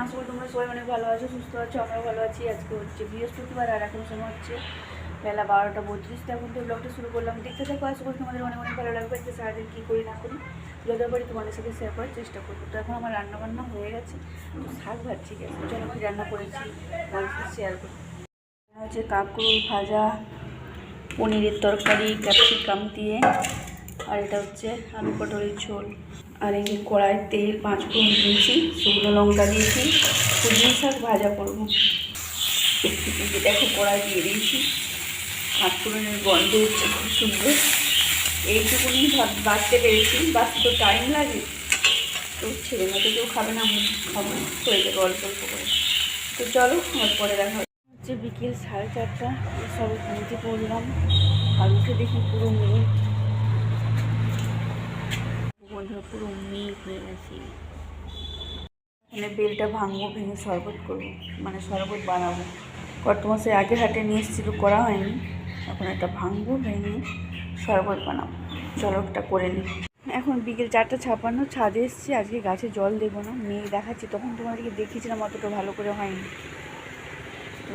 আশা করি তোমরা সবাই অনেক ভালো আছো, সুস্থ আছো, আমরাও ভালো আছি। আজকে হচ্ছে বৃহস্পতিবার আর এখন সময় হচ্ছে বেলা 12টা 32। এখন তো ব্লগটা শুরু করলাম, দেখতে থাকো। আশা করি তোমাদের অনেক অনেক ভালো লাগবে। আজকে সারাদিন কী করি না করি যতবারই তোমাদের সাথে শেয়ার করার চেষ্টা করবো। তো এখন আমার রান্নাবান্না হয়ে গেছে, তো শাক ভাজছি গেছে। চলো কী রান্না করেছি তোমাদের সাথে শেয়ার করি। হচ্ছে কাঁকরোল ভাজা, পনিরের তরকারি ক্যাপসিকাম দিয়ে, আর এটা হচ্ছে আলু পটলের ঝোল। আর এই কড়াই তেল 5 ফোড়ন দিয়েছি, শুকনো লঙ্কা দিয়েছি, পুদিনা শাক ভাজা করবো। দেখো কড়াই দিয়ে দিয়েছি, 5 ফোড়নের গন্ধ হচ্ছে খুব সুন্দর। এইটুকুনি বাঁচতে পেরেছি, বাঁচতে তো টাইম লাগে, তো ছেলে মেয়েকে কেউ খাবে না, আমি খাবো, হয়ে যাবে অল্প অল্প করে। তো চলো আমার পরে দেখা হচ্ছে। বিকেল 4:30 সবে ঘুমতে পড়লাম, আর উঠে দেখি পুরো মেঘ, বন্ধুরা পুরো মেঘ হয়ে গেছে। এখানে বেলটা ভাঙবো, ভেঙে শরবত করবো, মানে শরবত বানাবো। কর্তমাসে আগে হাটে নিয়ে এসেছিলো, করা হয়নি। এখন এটা ভাঙবো, ভেঙে শরবত বানাবো। চলো একটা করে নিই। এখন বিকেল 4:56, ছাদে এসেছি। আজকে গাছে জল দেবো না, মেঘ দেখাচ্ছি, তখন তোমাদেরকে দেখিয়েছিলাম, অতটা ভালো করে হয়নি, তো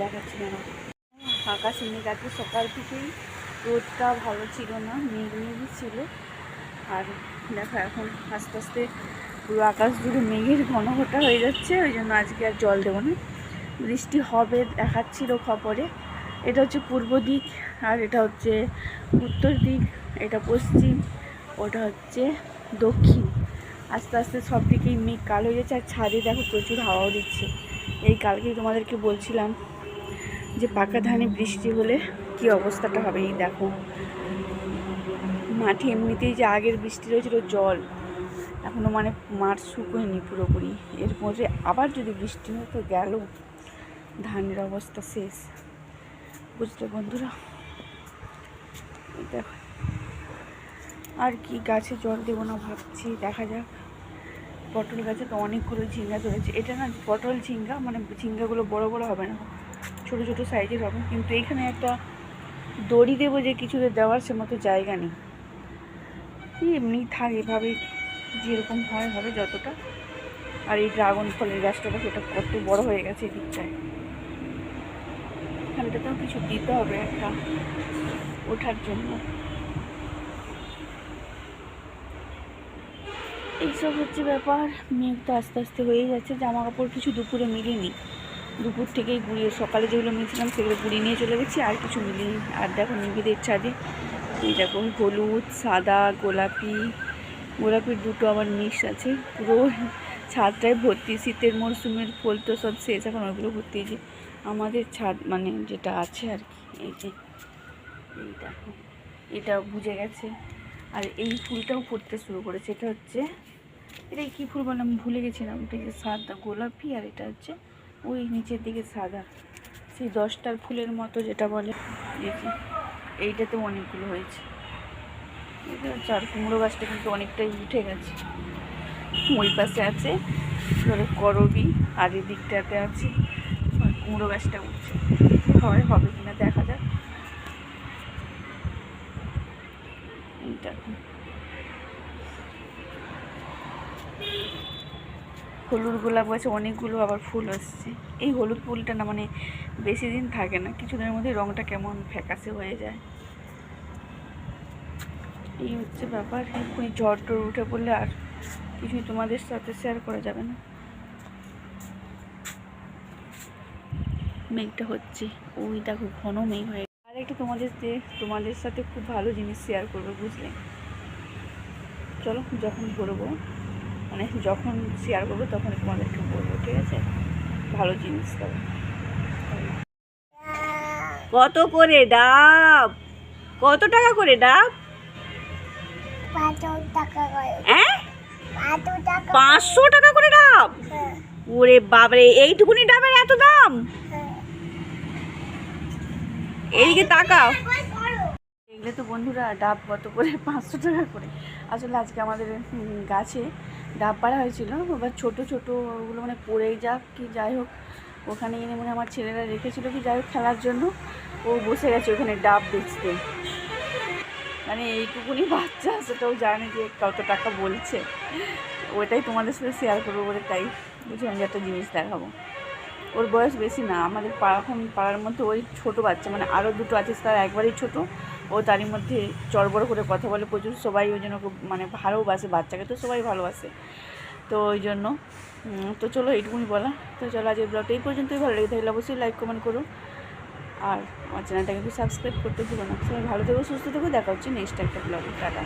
দেখাচ্ছি না। আকাশ মেঘ আছে, সকাল থেকেই রোদটা ভালো ছিল না, মেঘ মেঘই ছিল। আর দেখো এখন আস্তে আস্তে পুরো আকাশ জুড়ে মেঘের ঘনঘটা হয়ে যাচ্ছে, ওই জন্য আজকে আর জল দেবো না। বৃষ্টি হবে দেখাচ্ছিল খবরে। এটা হচ্ছে পূর্ব দিক, আর এটা হচ্ছে উত্তর দিক, এটা পশ্চিম, ওটা হচ্ছে দক্ষিণ। আস্তে আস্তে সব দিকেই মেঘ কালো হয়ে যাচ্ছে। আর ছাদে দেখো প্রচুর হাওয়াও দিচ্ছে। এই কালকেই তোমাদেরকে বলছিলাম যে পাকা ধানে বৃষ্টি হলে কি অবস্থাটা হবে। এই দেখো মাঠে এমনিতেই যে আগের বৃষ্টি রয়েছিল জল, এখনও মানে মাঠ শুকোয়নি পুরোপুরি, এরপরে আবার যদি বৃষ্টি হয় তো গেল, ধানের অবস্থা শেষ, বুঝলে বন্ধুরা। দেখো আর কি গাছে জল দেবো না ভাবছি, দেখা যাক। পটল গাছে তো অনেকগুলো ঝিঙ্গা ধরেছে। এটা না পটল ঝিঙ্গা, মানে ঝিঙ্গাগুলো বড় বড় হবে না, ছোটো ছোটো সাইজের হবে। কিন্তু এখানে একটা দড়ি দেবো যে কিছুতে দেওয়ার সে মতো জায়গা নেই। এমনি থাক, এভাবেই যেরকম হয় হবে যতটা। আর এই ড্রাগন ফলের গাছটা দেখো, এটা কত বড় হয়ে গেছে এই দিকটায়। এখানটাতেও কিছু দিতে হবে একটা ওঠার জন্য। এইসব হচ্ছে ব্যাপার। মেঘ তো আস্তে আস্তে হয়ে যাচ্ছে। জামা কাপড় কিছু দুপুরে মিলিনি, দুপুর থেকেই গুড়িয়ে, সকালে যেগুলো মিলছিলাম সেগুলো গুড়িয়ে নিয়ে চলে গেছি, আর কিছু মিলিনি। আর দেখো নিবিদের ছাদে এই দেখো হলুদ, সাদা, গোলাপির দুটো আবার মিক্স আছে। পুরো ছাদটায় ভর্তি, শীতের মরশুমের ফুল তো সব শেষ, এখন ওইগুলো ভর্তি। যে আমাদের ছাদ মানে যেটা আছে আর কি, এই যে এই দেখো এটা বুঝে গেছে। আর এই ফুলটাও ফুটতে শুরু করেছে। এটা হচ্ছে, এটা কী ফুল বললাম ভুলে গেছিলাম। এটা যে সাদা গোলাপি, আর এটা হচ্ছে ওই নিচের দিকে সাদা, সেই 10টার ফুলের মতো যেটা বলে। এই যে এইটাতে অনেকগুলো হয়েছে। এটা হচ্ছে, আর কুমড়ো গাছটা কিন্তু অনেকটাই উঠে গেছে। ওই পাশে আছে ধরে করবি, আর এই দিকটাতে আছে, আর কুমড়ো গাছটা উঠছে। হবে কিনা দেখা যাক। এই দেখো হলুদ গোলাপ গাছে অনেকগুলো আবার ফুল আসছে। এই হলুদ ফুলটা না মানে বেশি দিন থাকে না, কিছুদিনের মধ্যে রঙটা কেমন ফ্যাকাশে হয়ে যায়। এই হচ্ছে ব্যাপার। এক্ষুনি ঝড় টড় উঠে পড়লে আর কিছুই তোমাদের সাথে শেয়ার করা যাবে না। মেঘটা হচ্ছে, ওই দেখো ঘন মেঘ হয়ে। আর একটা তোমাদের সাথে খুব ভালো জিনিস শেয়ার করবো, বুঝলে। চলো যখন করবো, মানে যখন শেয়ার করবো তখন তোমাদেরকে বলবো, ঠিক আছে। ভালো জিনিস তবে। কত করে ডাব? কত টাকা করে ডাব? 500 টাকা করে ডাব? ওরে বাবারে, এইটুকুনি ডাবের এত দাম? এইদিকে তাকাও। এগুলো তো বন্ধুরা ডাব কত করে? 500 টাকা করে। আসলে আজকে আমাদের গাছে ডাব পাড়া হয়েছিল, এবার ছোটো ছোটো ওগুলো মানে পড়েই যাক কি যাই হোক, ওখানে এনে মানে আমার ছেলেরা রেখেছিল কি যাই হোক খেলার জন্য, ও বসে গেছে ওখানে ডাব বেচতে। মানে এইটুকুনি বাচ্চা, সেটাও জানে যে কত টাকা বলছে। ওইটাই তোমাদের সাথে শেয়ার করবো বলে তাই বুঝলাম যে একটা জিনিস দেখাবো। ওর বয়স বেশি না, আমাদের এখন পাড়ার মধ্যে ওই ছোটো বাচ্চা, মানে আরও দুটো আছে তার একবারই ছোটো, ও তারই মধ্যে চড়বড় করে কথা বলে প্রচুর, সবাই ওই জন্য মানে ভালোবাসে, বাচ্চাকে তো সবাই ভালোবাসে, তো ওই জন্য। তো চলো এইটুকুনি বলা, তো চলো আজকের ব্লগটা এই পর্যন্তই। ভালো লেগে থাকলে অবশ্যই লাইক কমেন্ট করো, আর আমার চ্যানেলটাকে একটু সাবস্ক্রাইব করতে ভুলো না। সবাই ভালো থেকো, সুস্থ থেকো, দেখা হচ্ছে নেক্সট একটা ব্লগে। টাটা।